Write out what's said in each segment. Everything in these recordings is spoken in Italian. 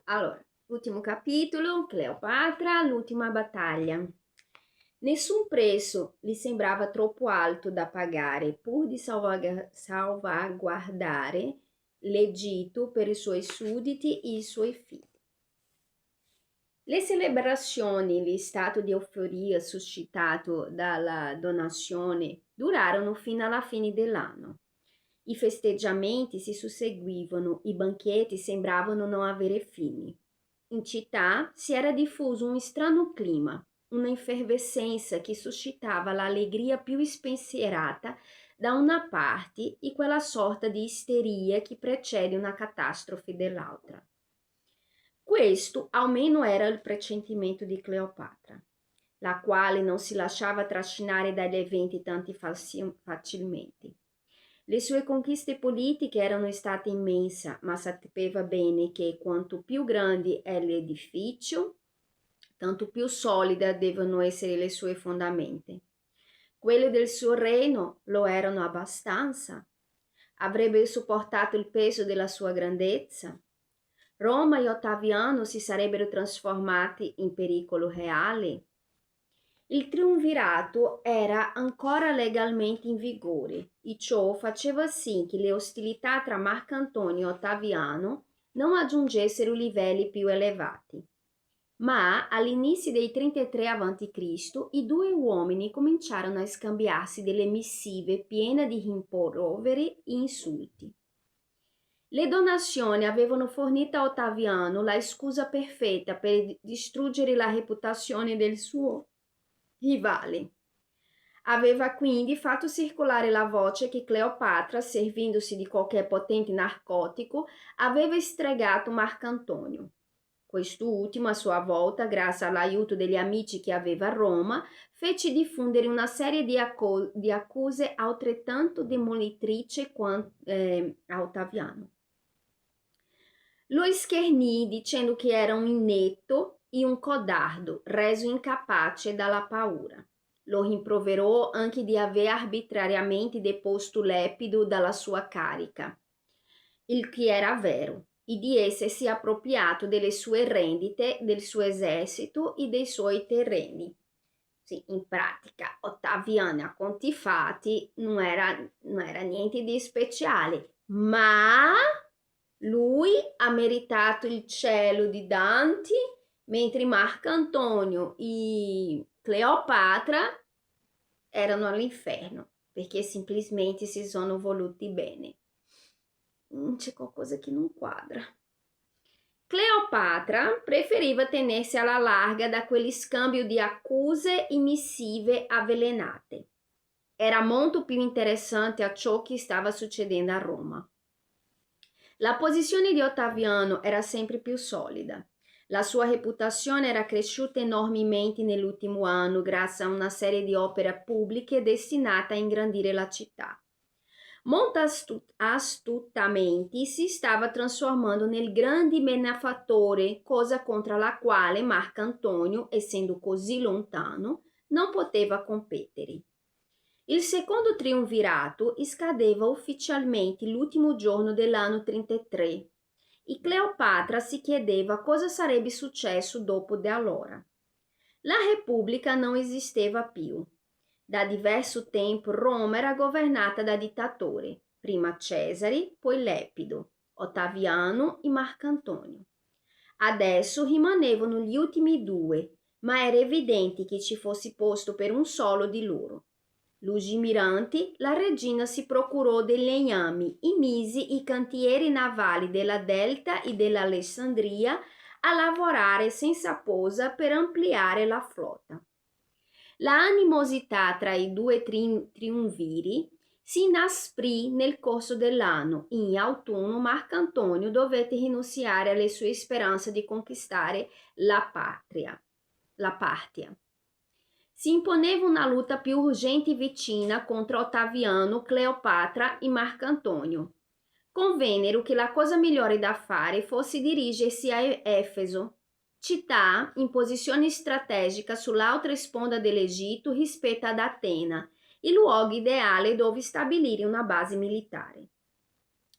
Allora, ultimo capitolo, Cleopatra, l'ultima battaglia. Nessun prezzo gli sembrava troppo alto da pagare pur di salvaguardare l'Egitto per i suoi sudditi e i suoi figli. Le celebrazioni, lo stato di euforia suscitato dalla donazione durarono fino alla fine dell'anno. I festeggiamenti si susseguivano, i banchetti sembravano non avere fine. In città si era diffuso un strano clima, una effervescenza che suscitava l'allegria più spensierata da una parte e quella sorta di isteria che precede una catastrofe dell'altra. Questo almeno era il presentimento di Cleopatra, la quale non si lasciava trascinare dagli eventi tanti facilmente. Le sue conquiste politiche erano state immense, ma sapeva bene che quanto più grande è l'edificio, tanto più solide devono essere le sue fondamenta. Quelle del suo regno lo erano abbastanza. Avrebbe sopportato il peso della sua grandezza. Roma e Ottaviano si sarebbero trasformati in pericolo reale. Il triumvirato era ancora legalmente in vigore e ciò faceva sì che le ostilità tra Marcantonio e Ottaviano non aggiungessero livelli più elevati. Ma all'inizio dei 33 a.C. i due uomini cominciarono a scambiarsi delle missive piene di rimproveri e insulti. Le donazioni avevano fornito a Ottaviano la scusa perfetta per distruggere la reputazione del suo rivale. Aveva quindi fatto circolare la voce che Cleopatra, servendosi di qualche potente narcotico, aveva stregato Marcantonio. Quest'ultimo, a sua volta, grazie all'aiuto degli amici che aveva a Roma, fece diffondere una serie di accuse altrettanto demolitrici quanto a Ottaviano. Lo schernì dicendo che era un inetto e un codardo, reso incapace dalla paura. Lo rimproverò anche di aver arbitrariamente deposto Lepido dalla sua carica, il che era vero, e di essersi appropriato delle sue rendite, del suo esercito e dei suoi terreni. Sì, in pratica Ottaviano a conti fatti non era niente di speciale, ma lui ha meritato il cielo di Dante, mentre Marcantonio e Cleopatra erano all'inferno, perché semplicemente si sono voluti bene. C'è qualcosa che non quadra. Cleopatra preferiva tenersi alla larga da quegli scambio di accuse e missive avvelenate. Era molto più interessante a ciò che stava succedendo a Roma. La posizione di Ottaviano era sempre più solida. La sua reputazione era cresciuta enormemente nell'ultimo anno grazie a una serie di opere pubbliche destinate a ingrandire la città. Molto astutamente si stava trasformando nel grande benefattore, cosa contro la quale Marcantonio, essendo così lontano, non poteva competere. Il secondo triumvirato scadeva ufficialmente l'ultimo giorno dell'anno 33 e Cleopatra si chiedeva cosa sarebbe successo dopo di allora. La Repubblica non esisteva più. Da diverso tempo Roma era governata da dittatori, prima Cesare, poi Lepido, Ottaviano e Marcantonio. Adesso rimanevano gli ultimi due, ma era evidente che ci fosse posto per un solo di loro. Lungimiranti, la regina si procurò dei legnami e mise i cantieri navali della Delta e dell'Alessandria a lavorare senza posa per ampliare la flotta. La animosità tra i due triumviri si inasprì nel corso dell'anno. In autunno Marcantonio dovette rinunziare alle sue speranze di conquistare la Partia. Si imponeva una lotta più urgente e vicina contro Ottaviano, Cleopatra e Marcantonio. Convennero che la cosa migliore da fare fosse dirigersi a Efeso, città in posizione strategica sull'altra sponda dell'Egitto rispetto ad Atena, il luogo ideale dove stabilire una base militare.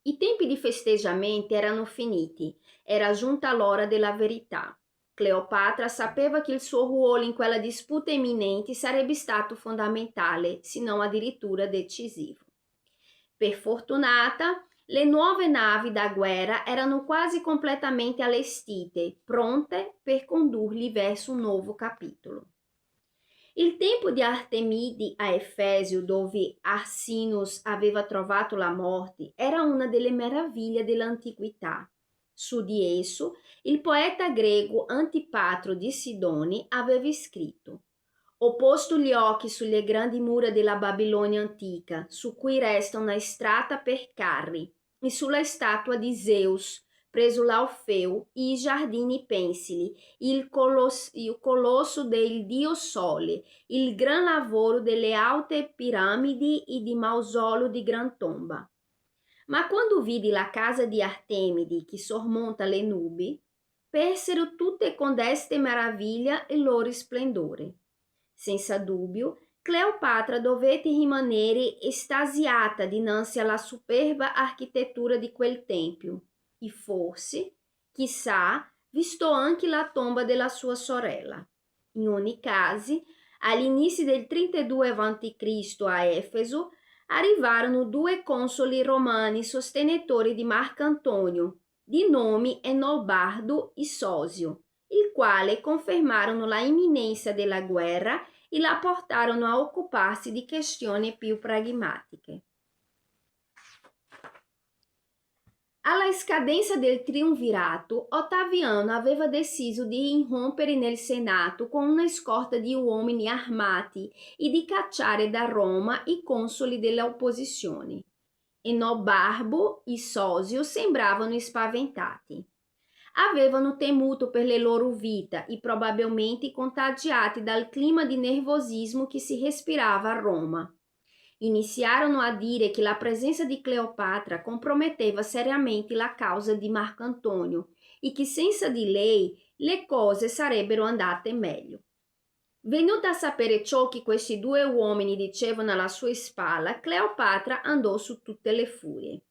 I tempi di festeggiamenti erano finiti, era giunta l'ora della verità. Cleopatra sapeva che il suo ruolo in quella disputa imminente sarebbe stato fondamentale, se non addirittura decisivo. Per fortunata, le nuove navi da guerra erano quasi completamente allestite, pronte per condurli verso un nuovo capitolo. Il tempio di Artemide a Efesio, dove Arsinus aveva trovato la morte, era una delle meraviglie dell'antichità. Su di esso, il poeta greco Antipatro di Sidone aveva scritto: Ho posto gli occhi sulle grandi mura della Babilonia antica, su cui resta una strada per carri, e sulla statua di Zeus, preso l'Orfeo, e i giardini pensili, il colosso del dio Sole, il gran lavoro delle alte piramidi e di mausoleo di gran tomba. Ma quando vidi la casa di Artemide che sormonta le nubi, persero tutte con deste meraviglia il loro splendore. Senza dubbio, Cleopatra dovette rimanere estasiata dinanzi alla superba architettura di quel tempio e forse, chissà, visto anche la tomba della sua sorella. In ogni caso, all'inizio del 32 a.C. a Efeso, arrivarono due consoli romani sostenitori di Marcantonio, di nome Enobarbo e Sosio, il quale confermarono la imminenza della guerra e la portarono a occuparsi di questioni più pragmatiche. Alla scadenza del triunvirato, Ottaviano aveva deciso di irrompere nel Senato con una scorta di uomini armati e di cacciare da Roma i consoli dell'opposizione. Enobarbo e Sosio sembravano spaventati. Avevano temuto per le loro vite e probabilmente contagiati dal clima di nervosismo che si respirava a Roma. Iniziarono a dire che la presenza di Cleopatra comprometteva seriamente la causa di Marcantonio e che senza di lei le cose sarebbero andate meglio. Venuta a sapere ciò che questi due uomini dicevano alla sua spalla, Cleopatra andò su tutte le furie.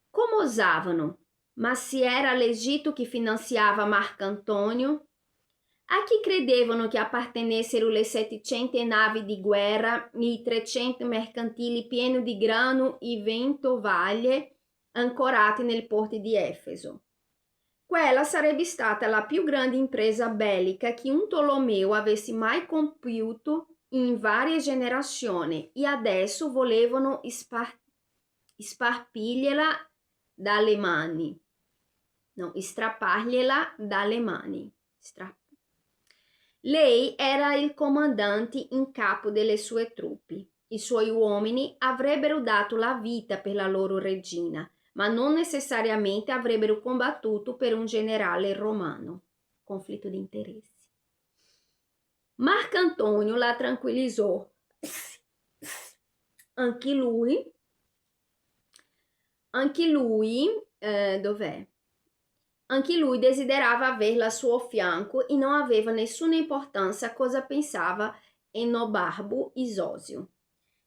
Come osavano? Ma se era l'Egitto che finanziava Marcantonio? A chi credevano che appartenessero le 700 navi di guerra e i 300 mercantili pieni di grano e ventovaglie ancorati nel porto di Efeso? Quella sarebbe stata la più grande impresa bellica che un Tolomeo avesse mai compiuto in varie generazioni e adesso volevano sparpirgliela dalle mani. No, strappargliela dalle mani. Lei era il comandante in capo delle sue truppe. I suoi uomini avrebbero dato la vita per la loro regina, ma non necessariamente avrebbero combattuto per un generale romano. Conflitto di interessi. Marcantonio la tranquillizzò. Anche lui, dov'è? Anche lui desiderava averla al suo fianco e non aveva nessuna importanza a cosa pensava Enobarbo e Sosio.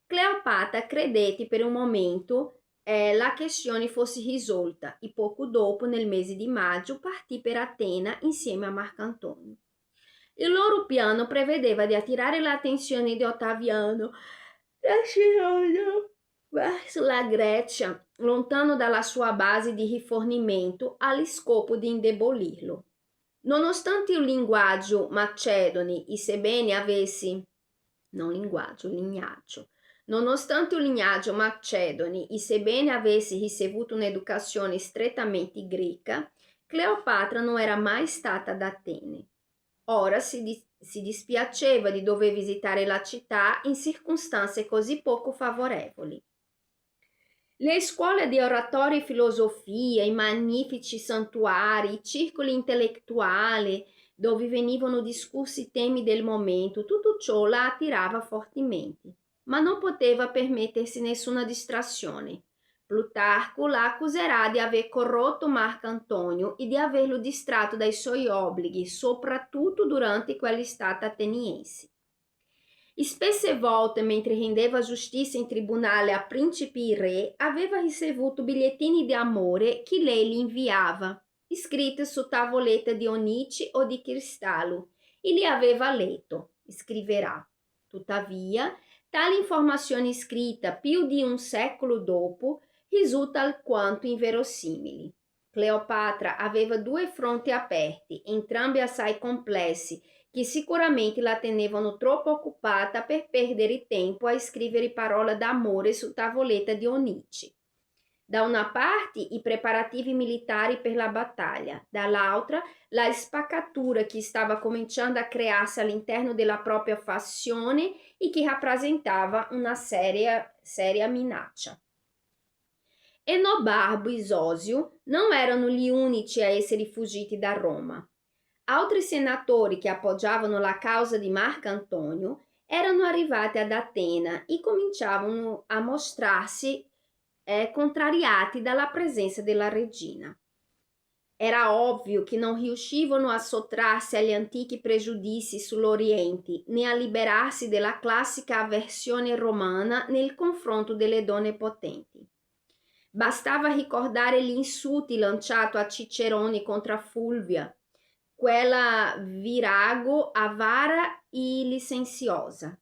Cleopatra credette per un momento la questione fosse risolta e poco dopo, nel mese di maggio, partì per Atena insieme a Marcantonio. Il loro piano prevedeva di attirare l'attenzione di Ottaviano verso la Grecia, lontano dalla sua base di rifornimento, allo scopo di indebolirlo. Nonostante il linguaggio macedone e sebbene avessi Nonostante il lignaggio macedone e sebbene avesse ricevuto un'educazione strettamente greca, Cleopatra non era mai stata ad Atene. Ora si dispiaceva di dover visitare la città in circostanze così poco favorevoli. Le scuole di oratoria e filosofia, i magnifici santuari, i circoli intellettuali dove venivano discussi temi del momento, tutto ciò la attirava fortemente, ma non poteva permettersi nessuna distrazione. Plutarco la accuserà di aver corrotto Marcantonio e di averlo distratto dai suoi obblighi, soprattutto durante quell'estate ateniense. Spesse volte, mentre rendeva giustizia in tribunale a principi e re, aveva ricevuto bigliettini di amore che lei gli inviava, scritti su tavolette di onice o di cristallo, e li aveva letto. Scriverà. Tuttavia, tale informazione scritta più di un secolo dopo risulta alquanto inverosimile. Cleopatra aveva due fronti aperti, entrambi assai complessi, che sicuramente la tenevano troppo occupata per perdere tempo a scrivere parole d'amore su tavoletta di onice. Da una parte i preparativi militari per la battaglia, dall'altra la spaccatura che stava cominciando a crearsi all'interno della propria fazione e che rappresentava una seria minaccia. Enobarbo e Zósio non erano gli unici a essere fuggiti da Roma. Altri senatori che appoggiavano la causa di Marco Antonio erano arrivati ad Atena e cominciavano a mostrarsi contrariati dalla presenza della regina. Era ovvio che non riuscivano a sottrarsi agli antichi pregiudizi sull'Oriente, né a liberarsi della classica avversione romana nel confronto delle donne potenti. Bastava ricordare gli insulti lanciati a Cicerone contro Fulvia, quella virago, avara e licenziosa.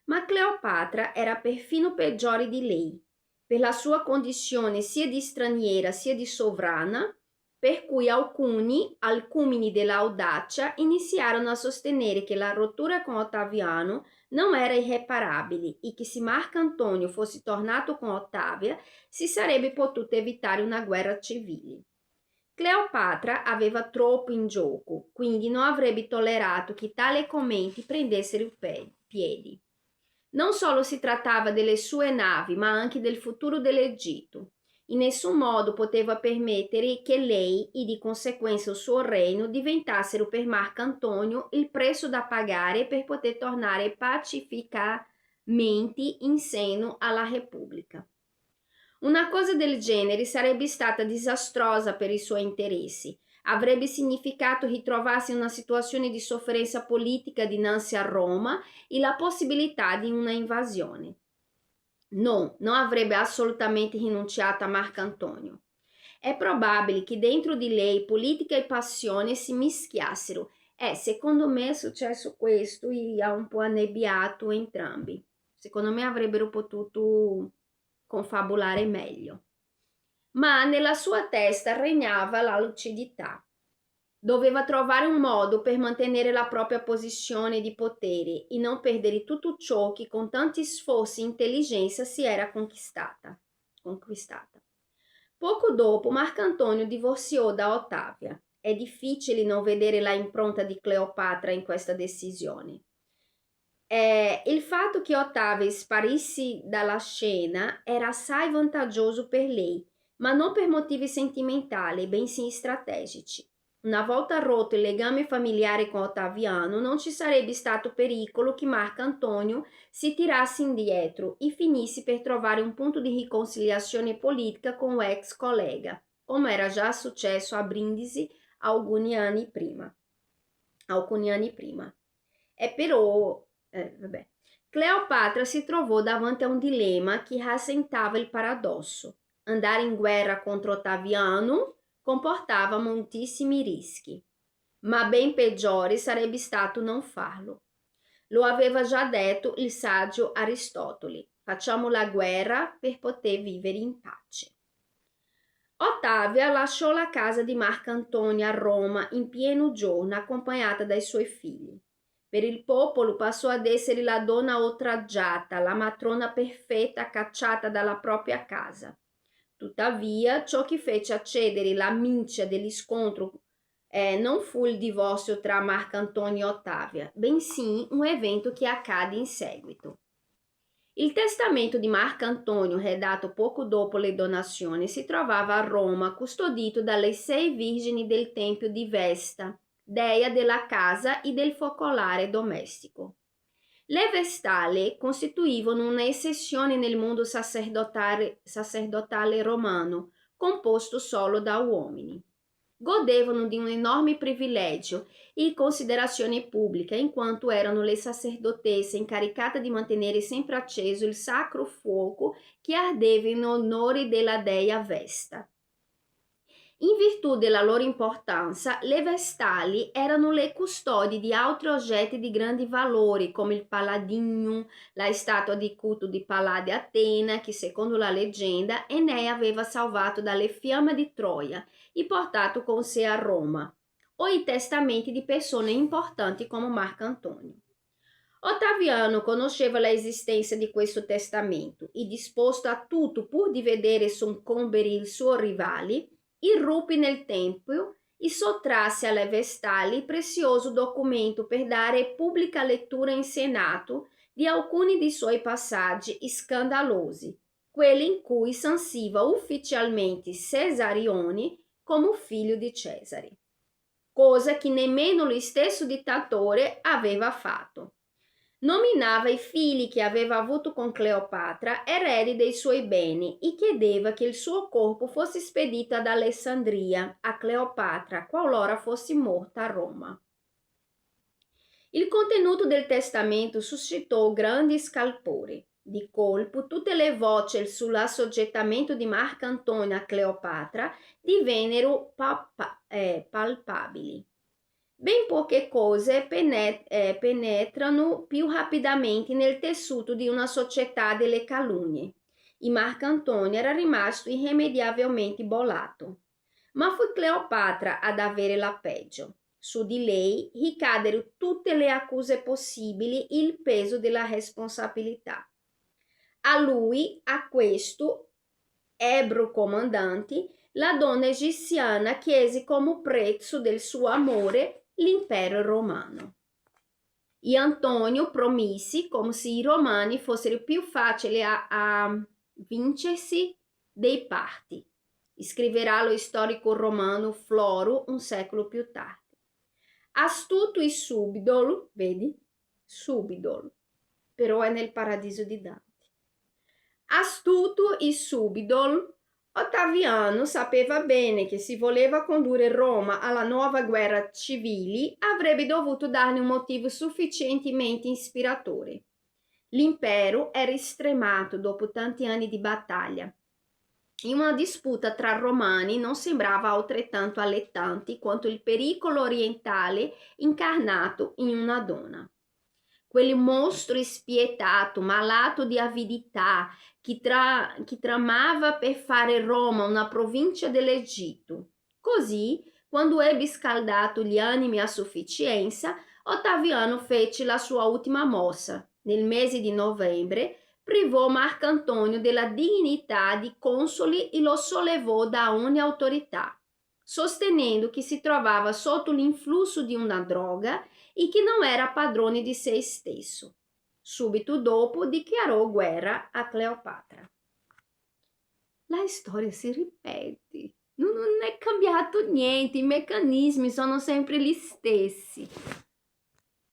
Ma Cleopatra era perfino peggiore di lei, per la sua condizione sia di straniera sia di sovrana, per cui alcuni, al culmine dell'audacia, iniziarono a sostenere che la rottura con Ottaviano non era irreparabile e che se Marco Antonio fosse tornato con Ottavia si sarebbe potuta evitare una guerra civile. Cleopatra aveva troppo in gioco, quindi non avrebbe tollerato che tali commenti prendessero piedi. Non solo si trattava delle sue navi, ma anche del futuro dell'Egitto. In nessun modo poteva permettere che lei e di conseguenza il suo regno diventassero per Marco Antonio il prezzo da pagare per poter tornare pacificamente in seno alla Repubblica. Una cosa del genere sarebbe stata disastrosa per i suoi interessi. Avrebbe significato ritrovarsi in una situazione di sofferenza politica dinanzi a Roma e la possibilità di una invasione. No, non avrebbe assolutamente rinunciato a Marco Antonio. È probabile che dentro di lei politica e passione si mischiassero. Secondo me è successo questo e ha un po' annebbiato entrambi. Secondo me avrebbero potuto confabulare meglio. Ma nella sua testa regnava la lucidità. Doveva trovare un modo per mantenere la propria posizione di potere e non perdere tutto ciò che con tanti sforzi e intelligenza si era conquistata. Poco dopo Marco Antonio divorziò da Ottavia. È difficile non vedere la impronta di Cleopatra in questa decisione. Il fatto che Ottavia sparisse dalla scena era assai vantaggioso per lei, ma non per motivi sentimentali, bensì strategici. Una volta rotto il legame familiare con Ottaviano, non ci sarebbe stato pericolo che Marco Antonio si tirasse indietro e finisse per trovare un punto di riconciliazione politica con l'ex collega, come era già successo a Brindisi alcuni anni prima. E però Cleopatra si trovò davanti a un dilemma che rasentava il paradosso. Andare in guerra contro Ottaviano comportava moltissimi rischi, ma ben peggiore sarebbe stato non farlo. Lo aveva già detto il saggio Aristotele: facciamo la guerra per poter vivere in pace. Ottavia lasciò la casa di Marco Antonio a Roma in pieno giorno accompagnata dai suoi figli. Per il popolo passò ad essere la donna oltraggiata, la matrona perfetta cacciata dalla propria casa. Tuttavia, ciò che fece accedere la mincia degli scontri non fu il divorzio tra Marco Antonio e Ottavia, bensì un evento che accade in seguito. Il testamento di Marco Antonio, redatto poco dopo le donazioni, si trovava a Roma, custodito dalle 6 vergini del tempio di Vesta, dea della casa e del focolare domestico. Le Vestale costituivano una eccezione nel mondo sacerdotale romano, composto solo da uomini. godevano di un enorme privilegio e considerazione pubblica, in quanto erano le sacerdotesse incaricate di mantenere sempre acceso il sacro fuoco che ardeva in onore della dea Vesta. In virtù della loro importanza, le vestali erano le custodi di altri oggetti di grandi valori, come il Palladium, la statua di culto di Pallade Atena, che secondo la leggenda Enea aveva salvato dalle fiamme di Troia e portato con sé a Roma, o i testamenti di persone importanti come Marco Antonio. Ottaviano conosceva l'esistenza di questo testamento e, disposto a tutto pur di vedere soccombere il suo rivale, irruppe nel tempio e sottrasse alle vestali il prezioso documento per dare pubblica lettura in Senato di alcuni dei suoi passaggi scandalosi, quelli in cui sanziva ufficialmente Cesarione come figlio di Cesare, cosa che nemmeno lo stesso dittatore aveva fatto. Nominava i figli che aveva avuto con Cleopatra eredi dei suoi beni e chiedeva che il suo corpo fosse spedito ad Alessandria a Cleopatra qualora fosse morta a Roma. Il contenuto del testamento suscitò grandi scalpori. Di colpo tutte le voci sull'assoggettamento di Marco Antonio a Cleopatra divennero palpabili. Ben poche cose penetrano più rapidamente nel tessuto di una società delle calunnie. E Marco Antonio era rimasto irrimediabilmente bollato. Ma fu Cleopatra ad avere la peggio. Su di lei ricaddero tutte le accuse possibili e il peso della responsabilità. A questo ebbro comandante, la donna egiziana chiese come prezzo del suo amore l'impero romano. E Antonio promise come se i romani fossero più facili a vincersi dei parti. Scriverà lo storico romano Floro un secolo più tardi. Astuto e subdolo, vedi? Subdolo, però è nel paradiso di Dante. Astuto e subdolo, Ottaviano sapeva bene che se voleva condurre Roma alla nuova guerra civile avrebbe dovuto darne un motivo sufficientemente ispiratore. L'impero era stremato dopo tanti anni di battaglia e una disputa tra romani non sembrava altrettanto allettante quanto il pericolo orientale incarnato in una donna. Quel mostro spietato, malato di avidità, che tramava per fare Roma una provincia dell'Egitto. Così, quando ebbe scaldato gli animi a sufficienza, Ottaviano fece la sua ultima mossa. Nel mese di novembre privò Marco Antonio della dignità di console e lo sollevò da ogni autorità, sostenendo che si trovava sotto l'influsso di una droga e che non era padrone di se stesso. Subito dopo dichiarò guerra a Cleopatra. La storia si ripete, non è cambiato niente, i meccanismi sono sempre gli stessi.